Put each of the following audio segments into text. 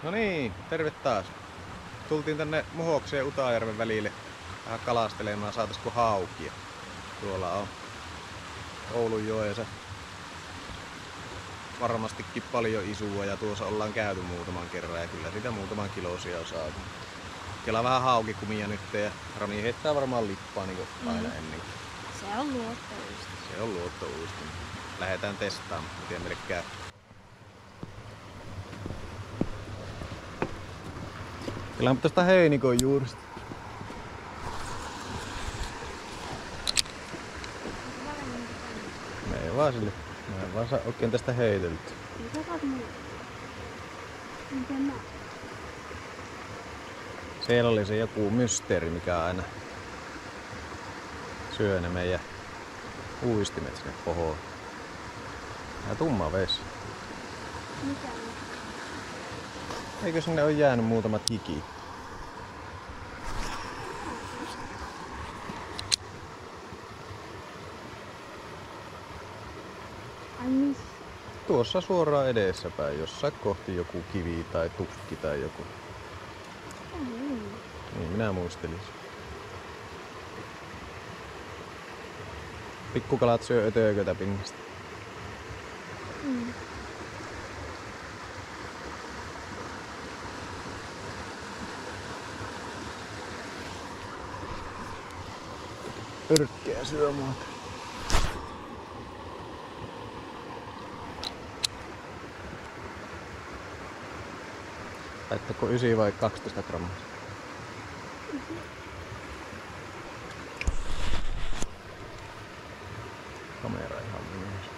No niin, terve taas. Tultiin tänne Muhoksen ja Utajärven välille vähän kalastelemaan, saataisiko haukia. Tuolla on Oulunjoessa varmastikin paljon isua ja tuossa ollaan käyty muutaman kerran ja kyllä siitä muutaman kilosia on saatu. Kela vähän haukikumia nyt ja Roni heittää varmaan lippaa niin kuin aina ennenkin. Se on luottouisti. Se on luottouisti. Lähdetään testaamaan, miten meille käy. Kyllä on tästä heinikon juurista. Me ei vaan sille. Mä en vaan saa oikein tästä heitelty. Siellä oli se joku mysteeri, mikä aina syö ne meidän uistimet sinne pohoon. Ja tumma vesi. Mikä on? Eikö sinne ole jäänyt muutamat hiki? Ai missä? Tuossa suoraan edessäpäin, jossain kohti joku kivi tai tukki tai joku. Niin minä muistelisin. Pikkukalat syö ötökötä pinnasta. Örkkeä syö muuta. Laittako 9 vai 12 grammaa? Kamera ihan minus.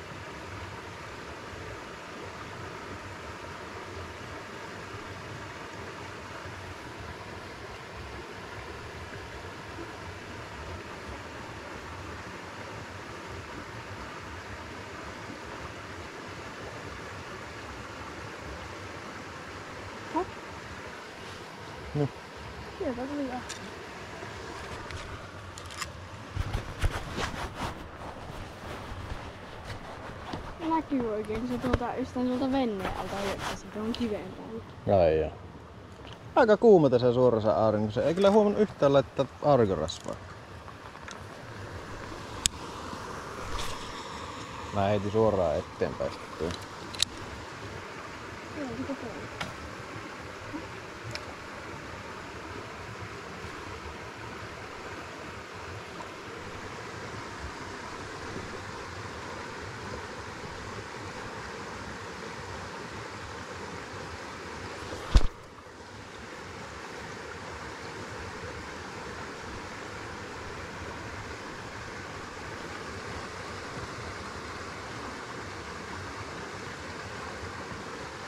No. Sieltä tuli ahto. Näkyy oikein, kun se jostain tuolta veneen alta hyökkäsi tuohon kiveen päälle. Ai joo. Aika kuuma tässä suorassa auringossa. Ei kyllä huomannut yhtään laittaa aurinkorasvaa. Mä heitin suoraan eteenpäin sitten.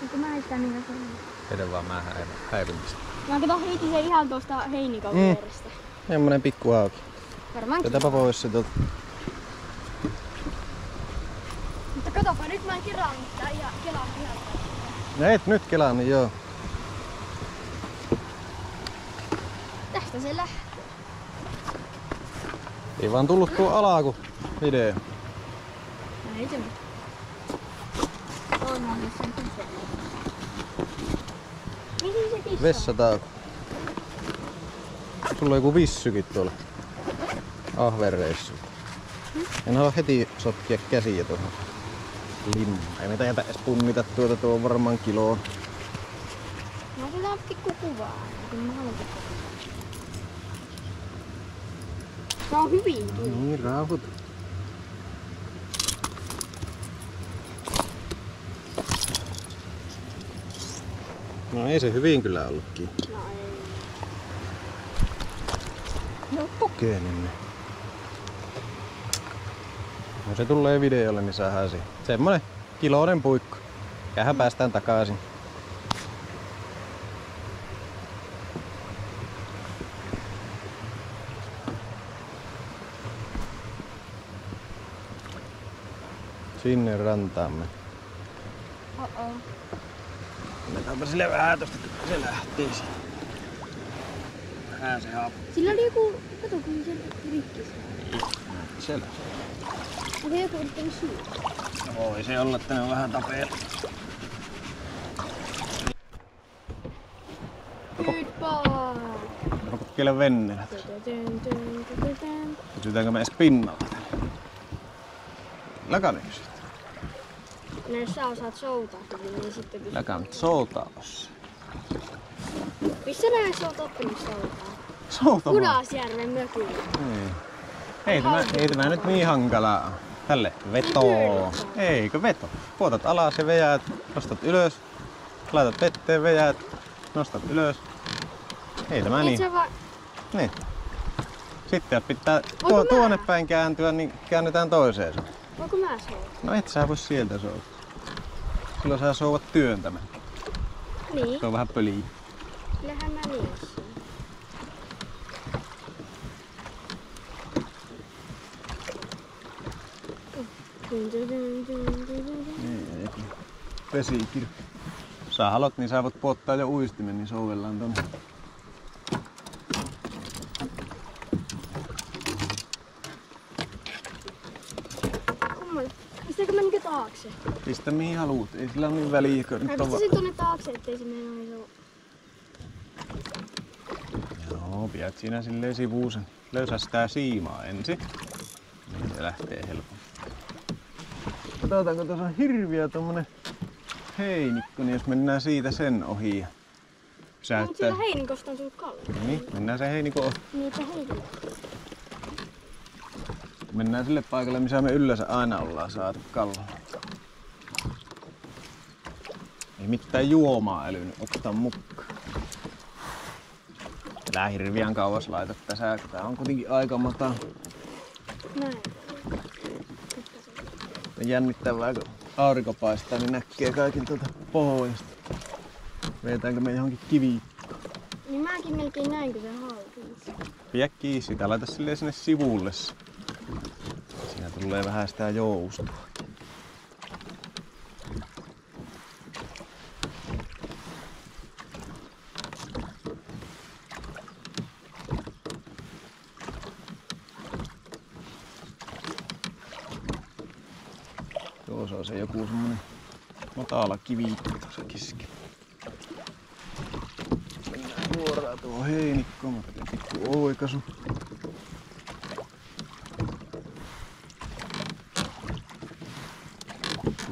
Mutta mä heittää niitä sanoa. Heidän vaan mä häivymistä. Mä kato heitin sen ihan tuosta heinikon vierestä. Semmonen pikku hauki. Varmaan Tätäpä pois se tuolta. Mutta katopa, nyt mä en kelaan mitään ja kelaan ihan. No et nyt kelaa, niin joo. Tästä se lähtee. Ei vaan tullut tuo alaku video. Mä heitin. Toinen sen pisteen. Mihin se pistää? Vessatauko. Sulla on joku vissykin tuolla ahvenreissu. En halua heti sotkia käsiä tuohon limmaan. Ei meitä jätä edes punnita tuota, tuo on varmaan kiloa. Mä otetaan pikku kuvaa, kun mä haluan pikku. Tää on hyvin kiinni. Niin, rauhoit. No ei se hyvin kyllä ollutkin. No ei. No kokeilemme. No se tulee videolle, niin saadaan se. Semmonen kiloinen puikko. Kähän päästään takaisin. Sinne rantaamme. Annetaanpa sille vähän tosta, kun se lähtee siitä. Vähän se happi. Sillä oli joku, kato kun se rikkis. Selvä. Onko joku yrittänyt syödä? Voi se olla, että ne on vähän tapeella. kokeile veneellä. Pysytäänkö me edes pinnalla? Läkäneekö sitä? No jos sä osaat soutaa, niin sitten pystyy. Läkä nyt soutaa osaa. Missä näissä oot oppinut soutaa? Souta vaan. Pudasjärven mökillä. Niin. Ei tämä nyt niin hankalaa. Tälle vetoo. Eikö veto? Puotat alas ja vejaat, nostat ylös. Laitat vetteen, vejaat, nostat ylös. Ei tämä niin. Niin. Sitten jos pitää tuonne päin kääntyä, niin käännetään toiseen. Voinko mä soutaa? No et sä voi sieltä souvata. Silloin sä souvat työntämään. Niin. Se on vähän pöliä. Kyllähän mä niin. Vesikirja. Sä haluat, niin sä voit puottaa jo uistimen, niin souvellaan tonne. Pistääkö mä niinkö taakse? Pistä mihin haluut, ei sillä ole niin väliä. Mä pistäisin tonne taakse, ettei se mene noin sou. Joo, pidät siinä silleen sivuusen. Löysää sitä siimaa ensin. Niin se lähtee helpommin. Katsotaanko tuossa on hirviö tommonen heinikko, niin jos mennään siitä sen ohi ja No, mutta siellä heinikosta on tullut kallio. Niin, mennään se heinikon ohi. Niitä heinikko. Mennään sille paikalle, missä me yleensä aina ollaan saatu kallalla. Ei mitään juomaa älynyt ottaa mukaan. Tää hirviän kauas laitat tässä, tää on kuitenkin aika matala. Näin. Jännittävää, kun aurinko paistaa, niin näkee kaikin tuolta pohjasta. Vedetäänkö me johonkin kiviikkoon? Niin mäkin melkein näin, kun se haukii. Pidä kiinni sitä, laita silleen sinne sivulle. Siinä tulee vähän sitä joustoa. Tuossa on se joku semmonen matala kiviikko tuossa keskellä. Mennään suoraan tuohon heinikkoon. Mä teen pikku oikaisu.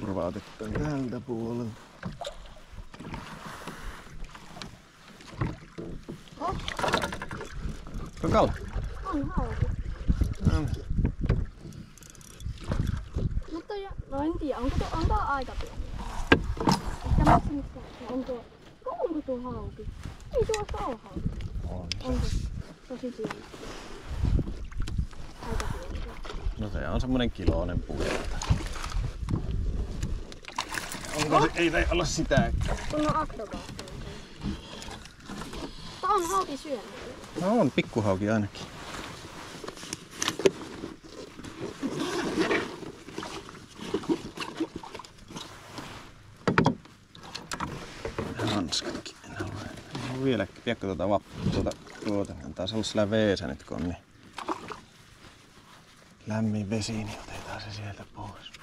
Turvautetaan tältä puolelta. Onko kala? On hauki. Mutta no en tiedä, onko tää aika pieni? Ehkä maksimissaan. Onko tuo hauki? Ei tuossa ole hauki. Onko? Tosi pieni. Aika pieni. No se on semmonen kiloinen puolta. Onko se? Ei olla sitäkään. Kun on akrobaatti. Tää on hauki syönyt. No on, pikkuhauki ainakin. Hanskatkin en halua. Vielä, tiedätkö tuota, taas olla sillä veesä nyt kun on niin lämmin vesi, niin otetaan se sieltä pois.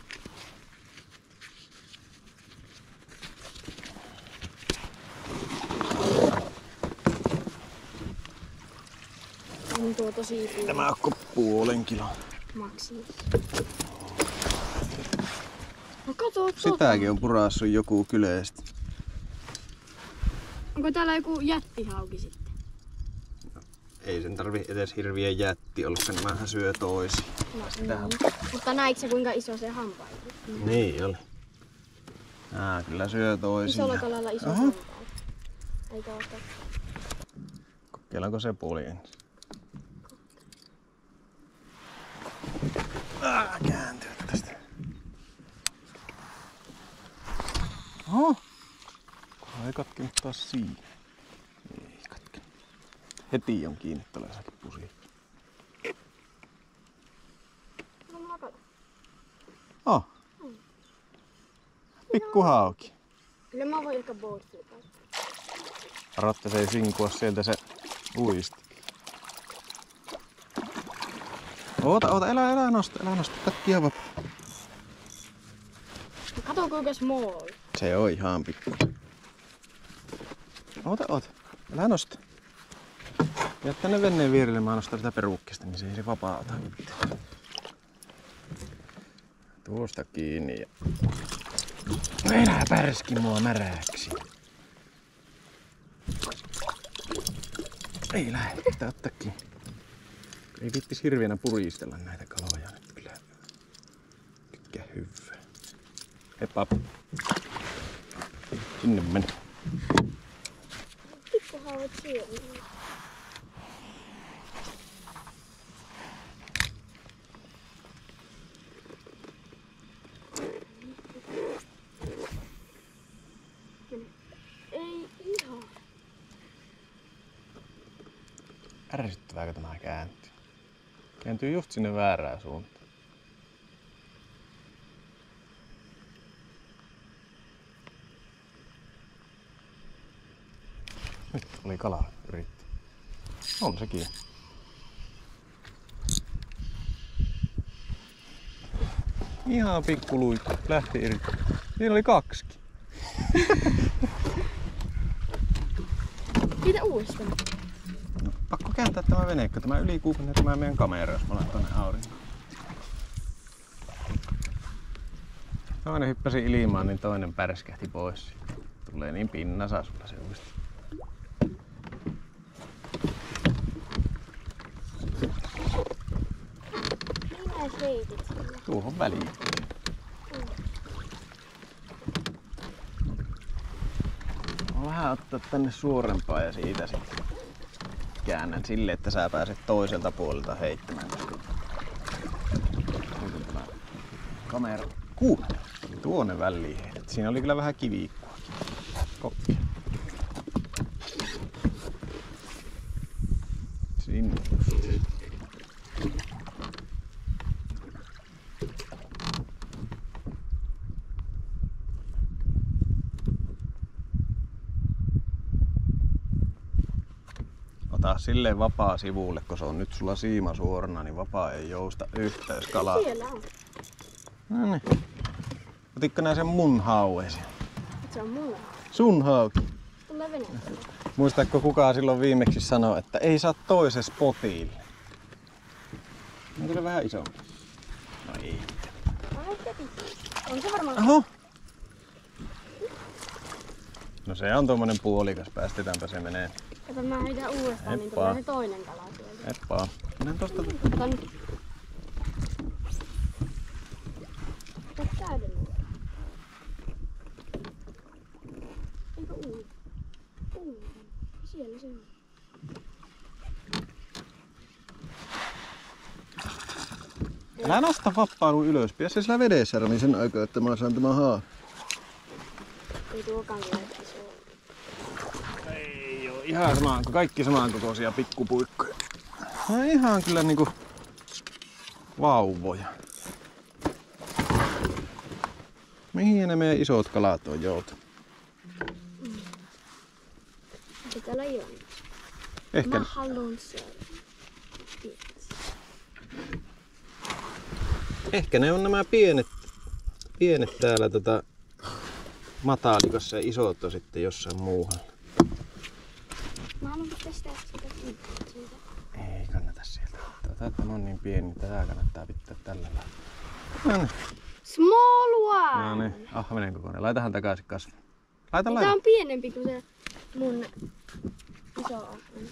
On tuo tosi pieni. Tämä on puolen kilon. Maksimi. No kato, Sitäkin on purassut joku kyleesti. Onko täällä joku jättihauki sitten? Ei sen tarvi edes hirviä jätti olla, kun nämähän syö toisiin. No, niin. Mutta näitkö kuinka iso se hampaili? Niin oli. Kyllä syö toisiin. Isolla kalalla iso hampaili. Eikä ota. Kokeillaanko se puoli ensin? Kääntyy tästä. Oho! Ei katkenut taas siinä. Ei katkenut. Heti on kiinni tuolla jossakin pusiin. No mä kato. Oh. Pikku hauki. Kyllä mä voin ehkä boardflipaa. Arotta se ei sinkua sieltä se uisti. Oota, älä nosta. Katkia vapaa. Kato kuinka small. Se on ihan pikku. Oota. Älä nosta. Ja tänne veneen vierelle mä nostan sitä perukkista, niin se ei se vapaata itse. Tuosta kiinni ja... Enää pärski mua märäksi. Ei lähde, pitää ottaa kiinni. Ei vittis hirveänä puristella näitä kaloja nyt kyllä. Tykkää hyvää. Heippa. Sinne meni. Pikkuhauet siellä. Ei ihan. Ärsyttävääkö tämä kääntyy? Kääntyy just sinne väärään suuntaan. Nyt oli kala yritti. On sekin. Ihan pikku luikku. Lähti irti. Siinä oli 2. Kiitä uudestaan. No, pakko kääntää tämä vene, kun tämä ylikuumenee tämä meidän kamera, jos mä laitan tonne aurinkoon. Toinen hyppäsi ilmaan, niin toinen pärskähti pois. Tulee niin pinnasa sulla se uudesti. Minä heitit sille. Tuohon väliin. Mä vähän ottaa tänne suorempaa ja siitä sitten käännän silleen, että sä pääset toiselta puolelta heittämään, koska tämä kamera tuonne väliin heität. Siinä oli kyllä vähän kivikkoakin. Kokki. Sinne. Ota silleen vapaa sivulle, kun se on nyt sulla siima suorana, niin vapaa ei jousta yhtään, jos kalaa. Siellä on. No niin. Otitko nää sen mun hauesi? Se on mulla. Sun hauki. Tulee veneeseen. Muistatko kukaan silloin viimeksi sanoi, että ei saa toisen spotille? Onko se vähän isompi? No ei. On se varmaan. Oho! No se on tommonen puolikas, päästetäänpä se menee. Kato, mä heitän uudestaan, niin tulee se toinen kala sieltä. Heppaa. Mennään tosta. Kato nyt. Kato täydellinen. Eikö uuden? Uuden. Siellä se on. Älä nosta vappailu ylös. Pidä se sillä vedessä niin sen aikaa, että mä saan tämän haa. Ei tuokaan kyllä iso. Ei oo ihan kaikki samankokoisia pikkupuikkoja. No ihan kyllä niinku vauvoja. Mihin ne meidän isot kalat on joutunut? Onko täällä ilman? Ehkä, Mä haluun syödä. ehkä ne on nämä pienet täällä matalikossa ja isot on sitten jossain muualla. Mä haluan testaa sitä siitä. Ei kannata sieltä ottaa. Tämä on niin pieni, tätä kannattaa pitää tällä lailla. No niin. Small one! No niin, ahvenen kokoinen. Laitahan takaisin kasvamaan. Tää Laita. on pienempi kuin se mun iso ahven.